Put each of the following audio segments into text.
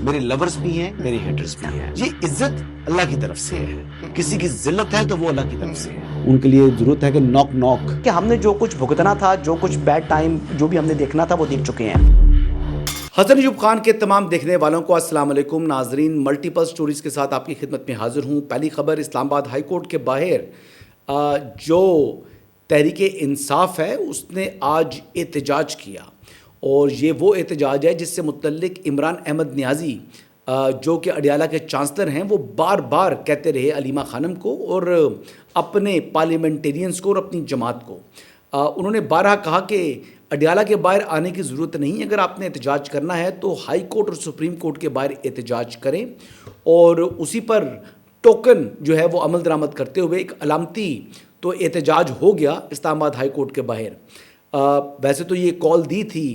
میرے لورز بھی ہیں، میرے ہیٹرز بھی ہیں. یہ عزت اللہ کی طرف سے ہے. کسی کی ذلت ہے تو وہ اللہ کی طرف سے ہے. ان کے لیے ضرورت ہے کہ نوک نوک کہ ہم نے جو کچھ بھگتنا تھا، جو کچھ بیڈ ٹائم جو بھی ہم نے دیکھنا تھا وہ دیکھ چکے ہیں. حسن ایوب خان کے تمام دیکھنے والوں کو السلام علیکم. ناظرین، ملٹیپل سٹوریز کے ساتھ آپ کی خدمت میں حاضر ہوں. پہلی خبر، اسلام آباد ہائی کورٹ کے باہر جو تحریک انصاف ہے اس نے آج احتجاج کیا، اور یہ وہ احتجاج ہے جس سے متعلق عمران احمد نیازی جو کہ اڈیالہ کے چانسلر ہیں، وہ بار بار کہتے رہے علیمہ خانم کو اور اپنے پارلیمنٹیرینز کو اور اپنی جماعت کو. انہوں نے بارہا کہا کہ اڈیالہ کے باہر آنے کی ضرورت نہیں. اگر آپ نے احتجاج کرنا ہے تو ہائی کورٹ اور سپریم کورٹ کے باہر احتجاج کریں، اور اسی پر ٹوکن جو ہے وہ عمل درآمد کرتے ہوئے ایک علامتی تو احتجاج ہو گیا اسلام آباد ہائی کورٹ کے باہر. ویسے تو یہ کال دی تھی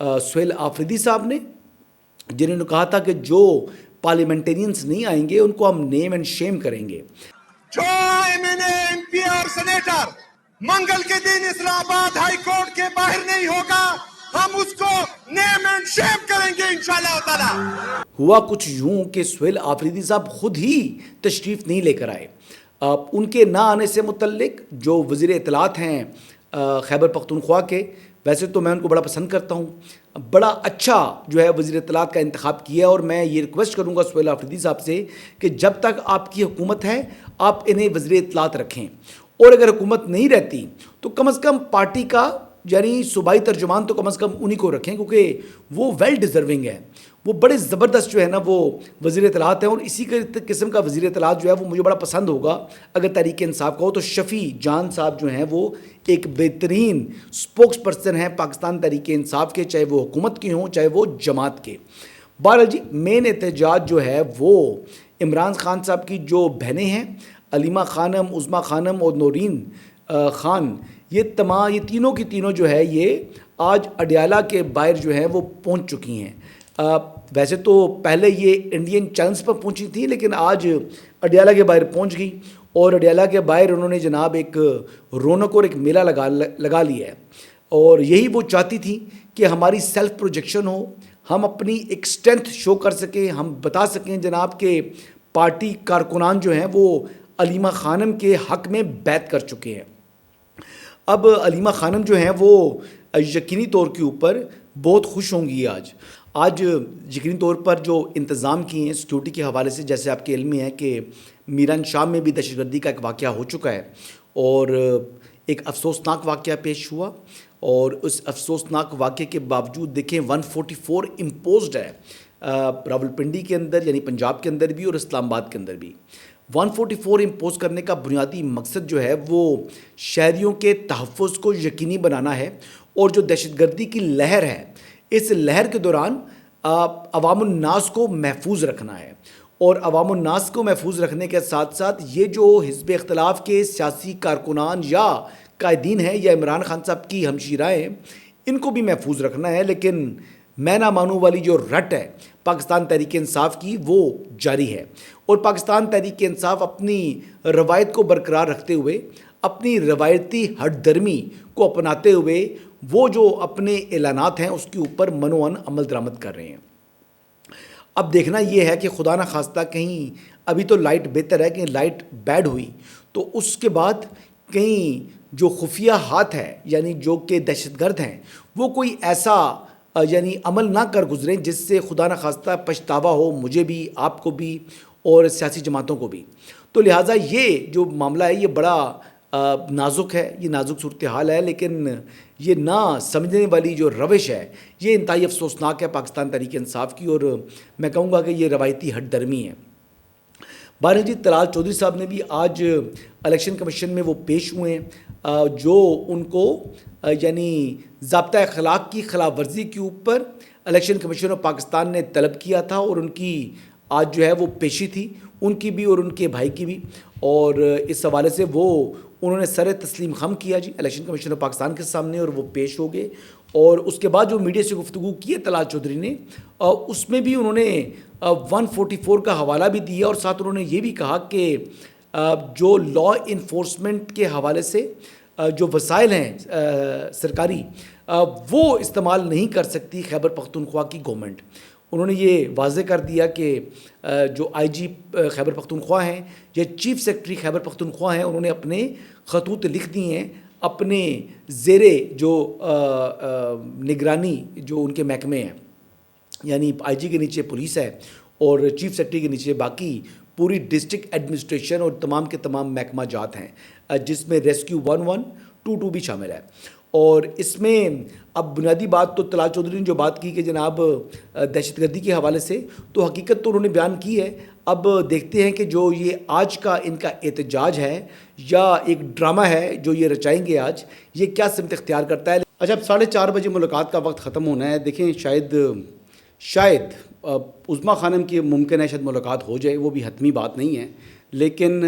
سہیل آفریدی صاحب نے، جنہوں نے کہا تھا کہ جو پارلیمنٹیرینز نہیں آئیں گے ان کو ہم نیم اینڈ شیم کریں گے. جو ایم پی اور سینیٹر منگل کے دن اسلام آباد ہائی کورٹ کے باہر نہیں ہوگا، ہم اس کو نیم اینڈ شیم کریں گے انشاءاللہ تعالی. ہوا کچھ یوں کہ سہیل آفریدی صاحب خود ہی تشریف نہیں لے کر آئے. ان کے نہ آنے سے متعلق جو وزیر اطلاعات ہیں خیبر پختونخوا کے، ویسے تو میں ان کو بڑا پسند کرتا ہوں، بڑا اچھا جو ہے وزیر اطلاعات کا انتخاب کیا ہے. اور میں یہ ریکویسٹ کروں گا سہیل آفریدی صاحب سے کہ جب تک آپ کی حکومت ہے آپ انہیں وزیر اطلاعات رکھیں، اور اگر حکومت نہیں رہتی تو کم از کم پارٹی کا یعنی صوبائی ترجمان تو کم از کم انہی کو رکھیں، کیونکہ وہ ویل ڈیزرونگ ہے. وہ بڑے زبردست جو ہے نا وہ وزیر اطلاعات ہیں، اور اسی قسم کا وزیر اطلاعات جو ہے وہ مجھے بڑا پسند ہوگا. اگر تحریک انصاف کا ہو تو شفیع جان صاحب جو ہیں وہ ایک بہترین سپوکس پرسن ہیں پاکستان تحریک انصاف کے، چاہے وہ حکومت کے ہوں چاہے وہ جماعت کے. بہرحال جی، مین احتجاج جو ہے وہ عمران خان صاحب کی جو بہنیں ہیں علیمہ خانم، عظمیٰ خانم اور نورین خان، یہ تینوں کی تینوں جو ہے یہ آج اڈیالہ کے باہر جو ہے وہ پہنچ چکی ہیں. ویسے تو پہلے یہ انڈین چینلز پر پہنچی تھی، لیکن آج اڈیالہ کے باہر پہنچ گئی، اور اڈیالہ کے باہر انہوں نے جناب ایک رونق اور ایک میلہ لگا لیا ہے. اور یہی وہ چاہتی تھی کہ ہماری سیلف پروجیکشن ہو، ہم اپنی ایک اسٹرینتھ شو کر سکیں، ہم بتا سکیں جناب کہ پارٹی کارکنان جو ہیں وہ علیمہ خانم کے حق میں بیعت کر چکے ہیں. اب علیمہ خانم جو ہیں وہ یقینی طور کے اوپر بہت خوش ہوں گی. آج یقینی طور پر جو انتظام کیے ہیں سیکیورٹی کے حوالے سے، جیسے آپ کے علم میں ہے کہ میران شام میں بھی دہشت گردی کا ایک واقعہ ہو چکا ہے، اور ایک افسوسناک واقعہ پیش ہوا، اور اس افسوسناک واقعے کے باوجود دیکھیں 144 امپوزڈ ہے راولپنڈی کے اندر، یعنی پنجاب کے اندر بھی اور اسلام آباد کے اندر بھی. 144 امپوز کرنے کا بنیادی مقصد جو ہے وہ شہریوں کے تحفظ کو یقینی بنانا ہے، اور جو دہشت گردی کی لہر ہے اس لہر کے دوران عوام الناس کو محفوظ رکھنا ہے. اور عوام الناس کو محفوظ رکھنے کے ساتھ ساتھ یہ جو حزب اختلاف کے سیاسی کارکنان یا قائدین ہیں یا عمران خان صاحب کی ہمشیرائیں ہیں، ان کو بھی محفوظ رکھنا ہے. لیکن میں نہ مانوں والی جو رٹ ہے پاکستان تحریک انصاف کی وہ جاری ہے، اور پاکستان تحریک انصاف اپنی روایت کو برقرار رکھتے ہوئے، اپنی روایتی ہٹ درمی کو اپناتے ہوئے، وہ جو اپنے اعلانات ہیں اس کے اوپر منوعن عمل درآمد کر رہے ہیں. اب دیکھنا یہ ہے کہ خدا نہ خواستہ کہیں ابھی تو لائٹ بہتر ہے، کہ لائٹ بیڈ ہوئی تو اس کے بعد کہیں جو خفیہ ہاتھ ہے یعنی جو کہ دہشت گرد ہیں وہ کوئی ایسا یعنی عمل نہ کر گزریں جس سے خدا نہ خواستہ پچھتاوا ہو مجھے بھی، آپ کو بھی اور سیاسی جماعتوں کو بھی. تو لہٰذا یہ جو معاملہ ہے یہ بڑا نازک ہے، یہ نازک صورتحال ہے، لیکن یہ نہ سمجھنے والی جو روش ہے یہ انتہائی افسوسناک ہے پاکستان تحریک انصاف کی، اور میں کہوں گا کہ یہ روایتی ہٹ درمی ہے. بہرحال جی، طلال چودھری صاحب نے بھی آج الیکشن کمیشن میں وہ پیش ہوئے ہیں جو ان کو یعنی ضابطۂ اخلاق کی خلاف ورزی کے اوپر الیکشن کمیشن آف پاکستان نے طلب کیا تھا، اور ان کی آج جو ہے وہ پیشی تھی، ان کی بھی اور ان کے بھائی کی بھی. اور اس حوالے سے انہوں نے سر تسلیم خم کیا جی الیکشن کمیشن آف پاکستان کے سامنے، اور وہ پیش ہو گئے. اور اس کے بعد جو میڈیا سے گفتگو کی ہے طلال چودھری نے، اس میں بھی انہوں نے 144 کا حوالہ بھی دیا، اور ساتھ انہوں نے یہ بھی کہا کہ جو لا انفورسمنٹ کے حوالے سے جو وسائل ہیں سرکاری وہ استعمال نہیں کر سکتی خیبر پختونخوا کی گورنمنٹ. انہوں نے یہ واضح کر دیا کہ جو آئی جی خیبر پختونخوا ہیں یا چیف سیکرٹری خیبر پختونخوا ہیں، انہوں نے اپنے خطوط لکھ دی ہیں اپنے زیر جو نگرانی جو ان کے محکمے ہیں، یعنی آئی جی کے نیچے پولیس ہے اور چیف سیکرٹری کے نیچے باقی پوری ڈسٹرکٹ ایڈمنسٹریشن اور تمام کے تمام محکمہ جات ہیں، جس میں ریسکیو 1122 بھی شامل ہے۔ اور اس میں اب بنیادی بات تو طلعت چودھری نے جو بات کی کہ جناب دہشت گردی کے حوالے سے، تو حقیقت تو انہوں نے بیان کی ہے۔ اب دیکھتے ہیں کہ جو یہ آج کا ان کا احتجاج ہے یا ایک ڈرامہ ہے جو یہ رچائیں گے آج، یہ کیا سمت اختیار کرتا ہے۔ اچھا، اب 4:30 بجے ملاقات کا وقت ختم ہونا ہے۔ دیکھیں شاید عظمیٰ خانم کی ممکن ہے شاید ملاقات ہو جائے، وہ بھی حتمی بات نہیں ہے، لیکن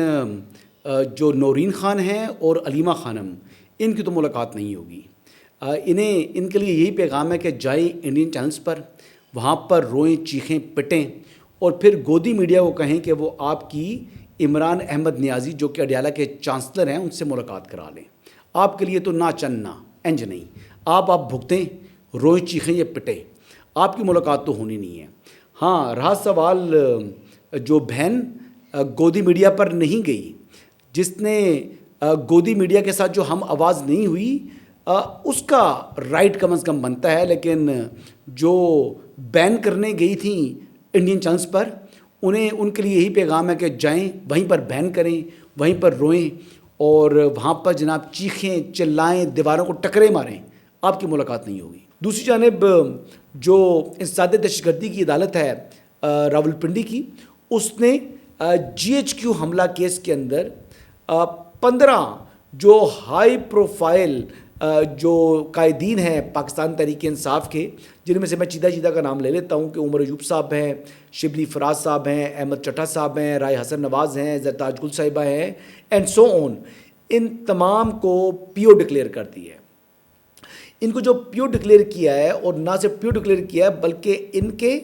جو نورین خان ہیں اور علیمہ خانم، ان کی تو ملاقات نہیں ہوگی۔ ان کے لیے یہی پیغام ہے کہ جائیں انڈین چینلز پر، وہاں پر روئیں، چیخیں، پٹیں اور پھر گودی میڈیا کو کہیں کہ وہ آپ کی عمران احمد نیازی جو کہ اڈیالہ کے چانسلر ہیں ان سے ملاقات کرا لیں۔ آپ کے لیے تو نہ چن نہ انج نہیں، آپ بھگتیں، روئیں، چیخیں یا پٹیں، آپ کی ملاقات تو ہونی نہیں ہے۔ ہاں، رہا سوال جو بہن گودی میڈیا پر نہیں گئی، جس نے گودی میڈیا کے ساتھ جو ہم آواز نہیں ہوئی، اس کا رائٹ کم از کم بنتا ہے، لیکن جو بین کرنے گئی تھیں انڈین چینلز پر، ان کے لیے یہی پیغام ہے کہ جائیں وہیں پر بین کریں، وہیں پر روئیں اور وہاں پر جناب چیخیں، چلائیں، دیواروں کو ٹکرے ماریں، آپ کی ملاقات نہیں ہوگی۔ دوسری جانب جو انسداد دہشت گردی کی عدالت ہے راولپنڈی کی، اس نے GHQ حملہ کیس کے اندر 15 جو ہائی پروفائل جو قائدین ہیں پاکستان تحریک انصاف کے، جن میں سے میں چیدہ کا نام لے لیتا ہوں کہ عمر ایوب صاحب ہیں، شبلی فراز صاحب ہیں، احمد چٹھا صاحب ہیں، رائے حسن نواز ہیں، زرتاج گل صاحبہ ہیں اینڈ سو آن، ان تمام کو PO ڈکلیئر کر دی ہے۔ ان کو جو PO ڈکلیئر کیا ہے، اور نہ صرف PO ڈکلیئر کیا ہے بلکہ ان کے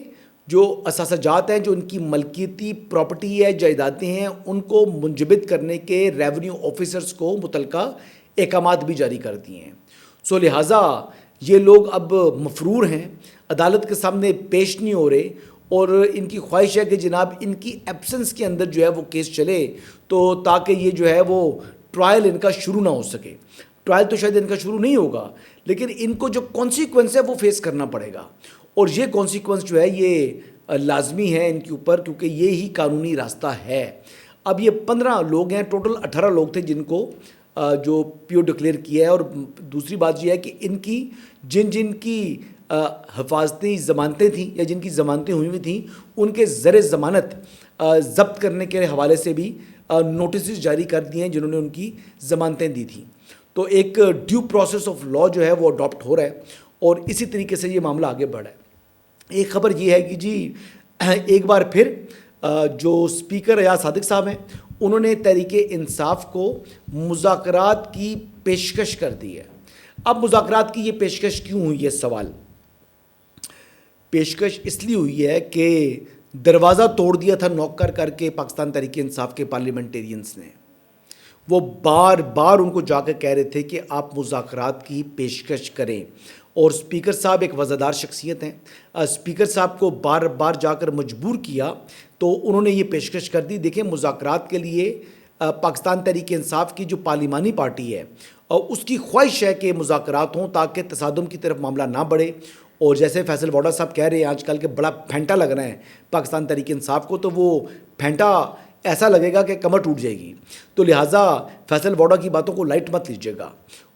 جو اثاثہ جات ہیں، جو ان کی ملکیتی پراپرٹی ہے، جائیدادیں ہیں، ان کو منجمد کرنے کے ریونیو آفیسرز کو متعلقہ احکامات بھی جاری کر دیے ہیں۔ سو لہٰذا یہ لوگ اب مفرور ہیں، عدالت کے سامنے پیش نہیں ہو رہے، اور ان کی خواہش ہے کہ جناب ان کی ایبسنس کے اندر جو ہے وہ کیس چلے، تو تاکہ یہ جو ہے وہ ٹرائل ان کا شروع نہ ہو سکے۔ ٹرائل تو شاید ان کا شروع نہیں ہوگا، لیکن ان کو جو کانسیکوینس ہے وہ فیس کرنا پڑے گا، اور یہ کانسیکوینس جو ہے یہ لازمی ہے ان کے اوپر، کیونکہ یہ ہی قانونی راستہ ہے۔ اب یہ 15 لوگ ہیں، ٹوٹل 18 لوگ تھے جن کو جو PO ڈکلیئر کیا ہے، اور دوسری بات یہ ہے کہ ان کی جن کی حفاظتی ضمانتیں تھیں یا جن کی ضمانتیں ہوئی ہوئی تھیں، ان کے زر ضمانت ضبط کرنے کے حوالے سے بھی نوٹسز جاری کر دیے ہیں جنہوں نے ان کی ضمانتیں دی تھیں۔ تو ایک ڈیو پروسیس آف لا جو ہے وہ اڈاپٹ ہو رہا ہے، اور اسی طریقے سے یہ معاملہ آگے بڑھا ہے۔ ایک خبر یہ ہے کہ جی ایک بار پھر جو اسپیکر ایاز صادق صاحب ہیں، انہوں نے تحریک انصاف کو مذاکرات کی پیشکش کر دی ہے۔ اب مذاکرات کی یہ پیشکش کیوں ہوئی ہے؟ سوال پیشکش اس لیے ہوئی ہے کہ دروازہ توڑ دیا تھا نوک کر کے پاکستان تحریک انصاف کے پارلیمنٹیرینز نے۔ وہ بار بار ان کو جا کے کہہ رہے تھے کہ آپ مذاکرات کی پیشکش کریں، اور اسپیکر صاحب ایک وزادار شخصیت ہیں، اسپیکر صاحب کو بار بار جا کر مجبور کیا تو انہوں نے یہ پیشکش کر دی۔ دیکھیں، مذاکرات کے لیے پاکستان تحریک انصاف کی جو پارلیمانی پارٹی ہے، اس کی خواہش ہے کہ مذاکرات ہوں تاکہ تصادم کی طرف معاملہ نہ بڑھے، اور جیسے فیصل ووڈا صاحب کہہ رہے ہیں آج کل کہ بڑا پھینٹا لگ رہا ہے پاکستان تحریک انصاف کو، تو وہ پھینٹا ایسا لگے گا کہ کمر ٹوٹ جائے گی، تو لہٰذا فیصل ووڈا کی باتوں کو لائٹ مت لیجیے گا،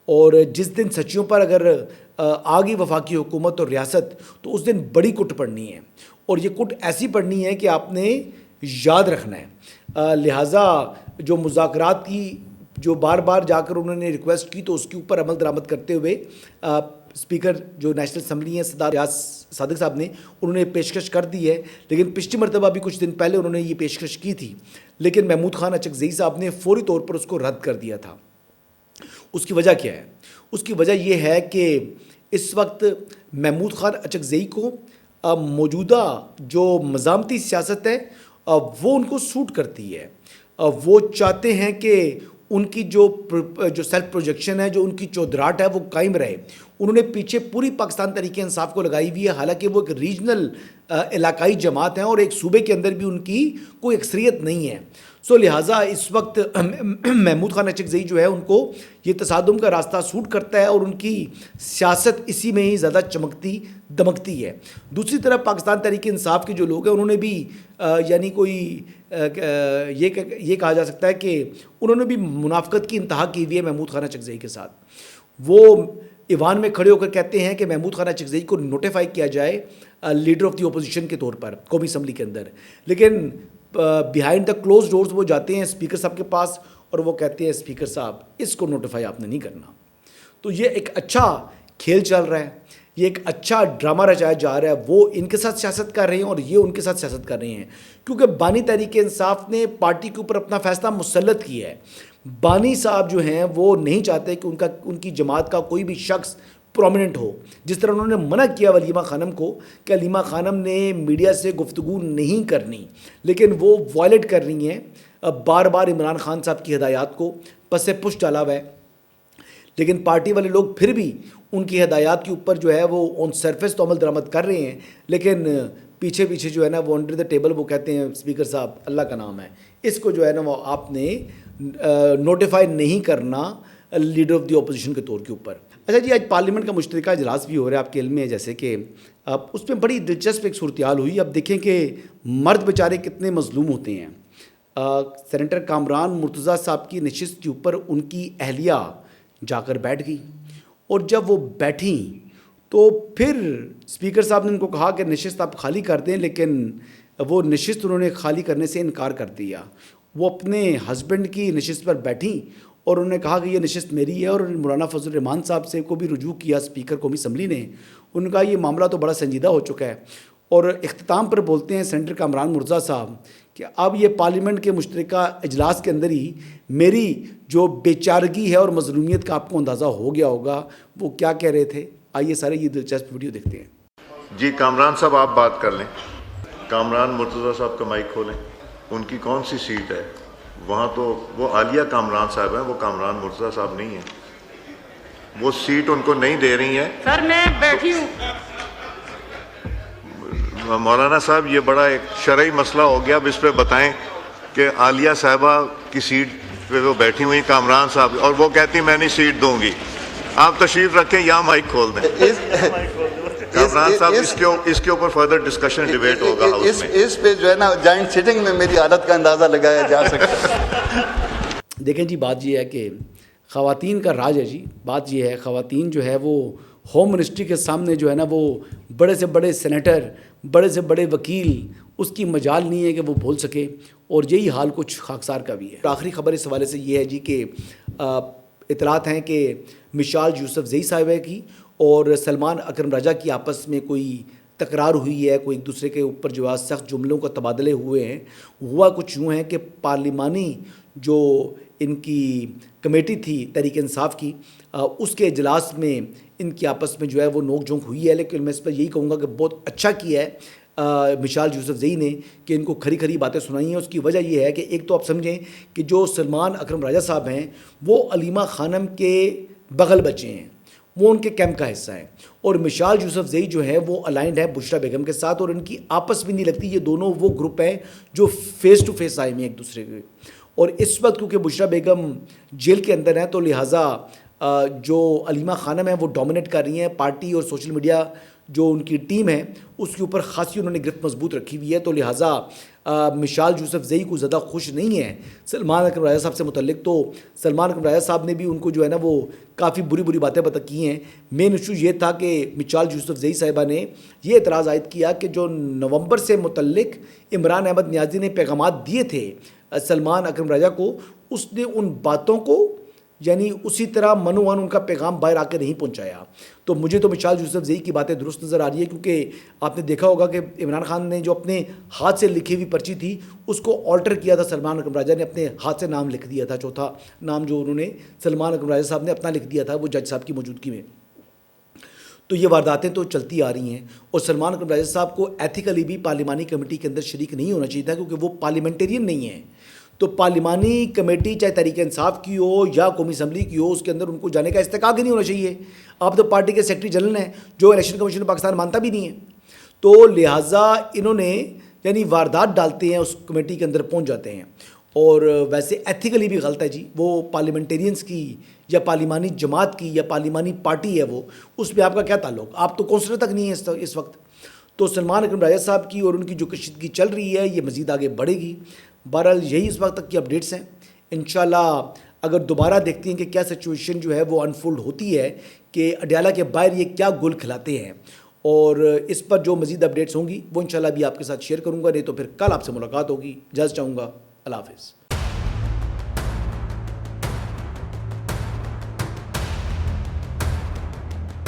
اور جس دن سچیوں پر اگر آ گئی وفاقی حکومت اور ریاست تو اس دن بڑی کٹ پڑنی ہے، اور یہ کٹ ایسی پڑنی ہے کہ آپ نے یاد رکھنا ہے۔ لہٰذا جو مذاکرات کی جو بار بار جا کر انہوں نے ریکویسٹ کی، تو اس کے اوپر عمل درآمد کرتے ہوئے اسپیکر جو نیشنل اسمبلی ہیں سردار ایاز صادق صاحب نے، انہوں نے پیشکش کر دی ہے، لیکن پچھلی مرتبہ بھی کچھ دن پہلے انہوں نے یہ پیشکش کی تھی، لیکن محمود خان اچکزئی صاحب نے فوری طور پر اس کو رد کر دیا تھا۔ اس کی وجہ کیا ہے؟ اس کی وجہ یہ ہے کہ اس وقت محمود خان اچکزئی کو موجودہ جو مزاحمتی سیاست ہے وہ ان کو سوٹ کرتی ہے۔ وہ چاہتے ہیں کہ ان کی جو سیلف پروجیکشن ہے، جو ان کی چودراہٹ ہے، وہ قائم رہے۔ انہوں نے پیچھے پوری پاکستان تحریک انصاف کو لگائی ہوئی ہے، حالانکہ وہ ایک ریجنل علاقائی جماعت ہیں اور ایک صوبے کے اندر بھی ان کی کوئی اکثریت نہیں ہے. سو لہٰذا اس وقت محمود خان اچکزئی جو ہے ان کو یہ تصادم کا راستہ سوٹ کرتا ہے اور ان کی سیاست اسی میں ہی زیادہ چمکتی دمکتی ہے. دوسری طرف پاکستان تحریک انصاف کے جو لوگ ہیں انہوں نے بھی یعنی کوئی یہ کہا جا سکتا ہے کہ انہوں نے بھی منافقت کی انتہا کی ہوئی ہے محمود خان اچکزئی کے ساتھ. وہ ایوان میں کھڑے ہو کر کہتے ہیں کہ محمود خان اچکزئی کو نوٹیفائی کیا جائے لیڈر آف دی اپوزیشن کے طور پر قومی اسمبلی کے اندر، لیکن بیہائنڈ دا کلوز ڈورز وہ جاتے ہیں اسپیکر صاحب کے پاس اور وہ کہتے ہیں اسپیکر صاحب اس کو نوٹیفائی آپ نے نہیں کرنا. تو یہ ایک اچھا کھیل چل رہا ہے، یہ ایک اچھا ڈرامہ رچایا جا رہا ہے. وہ ان کے ساتھ سیاست کر رہے ہیں اور یہ ان کے ساتھ سیاست کر رہے ہیں، کیونکہ بانی تحریک انصاف نے پارٹی کے اوپر اپنا فیصلہ مسلط کیا ہے. بانی صاحب جو ہیں وہ نہیں چاہتے کہ ان کی جماعت کا کوئی بھی شخص پرومیننٹ ہو. جس طرح انہوں نے منع کیا ولیمہ خانم کو کہ ولیمہ خانم نے میڈیا سے گفتگو نہیں کرنی، لیکن وہ وائلیٹ کر رہی ہیں بار بار عمران خان صاحب کی ہدایات کو، پس پش ڈالا ہوا ہے. لیکن پارٹی والے لوگ پھر بھی ان کی ہدایات کے اوپر جو ہے وہ آن سرفیس تو عمل درآمد کر رہے ہیں، لیکن پیچھے پیچھے جو ہے نا وہ انڈر دا ٹیبل وہ کہتے ہیں اسپیکر صاحب اللہ کا نام ہے، اس کو جو ہے نا وہ آپ نے نوٹیفائی نہیں کرنا لیڈر آف دی اپوزیشن کے طور کے اوپر. اچھا جی، آج پارلیمنٹ کا مشترکہ اجلاس بھی ہو رہا ہے، آپ کے علم میں ہے جیسے کہ اب اس میں بڑی دلچسپ ایک صورتحال ہوئی. اب دیکھیں کہ مرد بیچارے کتنے مظلوم ہوتے ہیں. سینیٹر کامران مرتضیٰ صاحب کی نشست کے اوپر ان کی اہلیہ جا کر بیٹھ گئی، اور جب وہ بیٹھیں تو پھر اسپیکر صاحب نے ان کو کہا کہ نشست آپ خالی کر دیں، لیکن وہ نشست انہوں نے خالی کرنے سے انکار کر دیا. وہ اپنے ہسبینڈ کی نشست پر بیٹھیں اور انہوں نے کہا کہ یہ نشست میری ہے، اور مولانا فضل الرحمان صاحب سے کو بھی رجوع کیا اسپیکر قومی اسمبلی نے. انہوں نے کہا یہ معاملہ تو بڑا سنجیدہ ہو چکا ہے، اور اختتام پر بولتے ہیں سینیٹر کامران مرتضیٰ صاحب کہ اب یہ پارلیمنٹ کے مشترکہ اجلاس کے اندر ہی میری جو بے چارگی ہے اور مظلومیت کا آپ کو اندازہ ہو گیا ہوگا. وہ کیا کہہ رہے تھے، آئیے سارے یہ دلچسپ ویڈیو دیکھتے ہیں. جی کامران صاحب آپ بات کر لیں. کامران مرتضیٰ صاحب کا مائک کھولیں. ان کی کون سی سیٹ ہے وہاں؟ تو وہ عالیہ کامران صاحب ہیں، وہ کامران مرتضیٰ صاحب نہیں ہیں. وہ سیٹ ان کو نہیں دے رہی ہیں. سر میں بیٹھی ہوں. مولانا صاحب یہ بڑا ایک شرعی مسئلہ ہو گیا. اب اس پہ بتائیں کہ عالیہ صاحبہ کی سیٹ پہ وہ بیٹھی ہوئی کامران صاحب، اور وہ کہتی میں نہیں سیٹ دوں گی. آپ تشریف رکھیں، یہاں مائک کھول دیں. کامران صاحب اس کے اوپر فردر ڈسکشن ڈیبیٹ ہوگا ہاؤس میں. اس پہ جو ہے نا جوائنٹ سیٹنگ میں میری حالت کا اندازہ لگایا جا سکتا. دیکھیں جی، بات یہ ہے کہ خواتین کا راج ہے جی. بات یہ ہے خواتین جو ہے وہ ہوم منسٹری کے سامنے جو ہے نا وہ بڑے سے بڑے سینیٹر، بڑے سے بڑے وکیل، اس کی مجال نہیں ہے کہ وہ بول سکے، اور یہی حال کچھ خاکسار کا بھی ہے. آخری خبر اس حوالے سے یہ ہے جی کہ اطلاعات ہیں کہ مشال یوسفزئی صاحبہ کی اور سلمان اکرم راجہ کی آپس میں کوئی تکرار ہوئی ہے، کوئی ایک دوسرے کے اوپر جو ہے سخت جملوں کا تبادلے ہوئے ہیں. ہوا کچھ یوں ہے کہ پارلیمانی جو ان کی کمیٹی تھی تحریک انصاف کی، اس کے اجلاس میں ان کی آپس میں جو ہے وہ نوک جھونک ہوئی ہے. لیکن میں اس پر یہی کہوں گا کہ بہت اچھا کیا ہے مشال یوسفزئی نے کہ ان کو کھری کھری باتیں سنائی ہیں. اس کی وجہ یہ ہے کہ ایک تو آپ سمجھیں کہ جو سلمان اکرم راجہ صاحب ہیں وہ علیمہ خانم کے بغل بچے ہیں، وہ ان کے کیمپ کا حصہ ہیں، اور مشال یوسفزئی جو ہے وہ الائنڈ ہے بشرا بیگم کے ساتھ، اور ان کی آپس بھی نہیں لگتی. یہ دونوں وہ گروپ ہیں جو فیس ٹو فیس آئے ہیں ایک دوسرے کے. اور اس وقت کیونکہ بشرا بیگم جیل کے اندر ہیں تو لہٰذا جو علیمہ خانم ہیں وہ ڈومینیٹ کر رہی ہیں. پارٹی اور سوشل میڈیا جو ان کی ٹیم ہے اس کے اوپر خاصی انہوں نے گرفت مضبوط رکھی ہوئی ہے. تو لہٰذا مشال یوسفزئی کو زیادہ خوش نہیں ہے سلمان اکرم راجہ صاحب سے متعلق. تو سلمان اکرم راجہ صاحب نے بھی ان کو جو ہے نا وہ کافی بری باتیں کی ہیں. مین ایشو یہ تھا کہ مشال یوسفزئی صاحبہ نے یہ اعتراض عائد کیا کہ جو نومبر سے متعلق عمران احمد نیازی نے پیغامات دیے تھے سلمان اکرم راجہ کو، اس نے ان باتوں کو یعنی اسی طرح منوان ان کا پیغام باہر آ کے نہیں پہنچایا. تو مجھے تو مشال یوسفزئی کی باتیں درست نظر آ رہی ہے، کیونکہ آپ نے دیکھا ہوگا کہ عمران خان نے جو اپنے ہاتھ سے لکھی ہوئی پرچی تھی اس کو آلٹر کیا تھا. سلمان اکرم راجہ نے اپنے ہاتھ سے نام لکھ دیا تھا، چوتھا نام جو انہوں نے سلمان اکرم راجہ صاحب نے اپنا لکھ دیا تھا وہ جج صاحب کی موجودگی میں. تو یہ وارداتیں تو چلتی آ رہی ہیں، اور سلمان اکرم راجہ صاحب کو ایتھیکلی بھی پارلیمانی کمیٹی کے اندر شریک نہیں ہونا چاہیے تھا، کیونکہ وہ پارلیمنٹرین نہیں ہیں. تو پارلیمانی کمیٹی چاہے تحریک انصاف کی ہو یا قومی اسمبلی کی ہو، اس کے اندر ان کو جانے کا استحقاق ہی نہیں ہونا چاہیے. آپ تو پارٹی کے سیکرٹری جنرل ہیں جو الیکشن کمیشن پاکستان مانتا بھی نہیں ہے. تو لہٰذا انہوں نے یعنی واردات ڈالتے ہیں اس کمیٹی کے اندر پہنچ جاتے ہیں. اور ویسے ایتھیکلی بھی غلط ہے جی، وہ پارلیمنٹیرینز کی یا پارلیمانی جماعت کی یا پارلیمانی پارٹی ہے وہ، اس میں آپ کا کیا تعلق؟ آپ تو کونسلر تک نہیں ہیں اس وقت. تو سلمان اکرم راجہ صاحب کی اور ان کی جو کشیدگی چل رہی ہے یہ مزید آگے بڑھے گی. بہرحال یہی اس وقت تک کی اپڈیٹس ہیں. انشاءاللہ اگر دوبارہ دیکھتی ہیں کہ کیا سچویشن جو ہے وہ انفولڈ ہوتی ہے کہ اڈیالہ کے باہر یہ کیا گل کھلاتے ہیں، اور اس پر جو مزید اپڈیٹس ہوں گی وہ انشاءاللہ بھی آپ کے ساتھ شیئر کروں گا. نہیں تو پھر کل آپ سے ملاقات ہوگی. اجازت چاہوں گا. اللہ حافظ.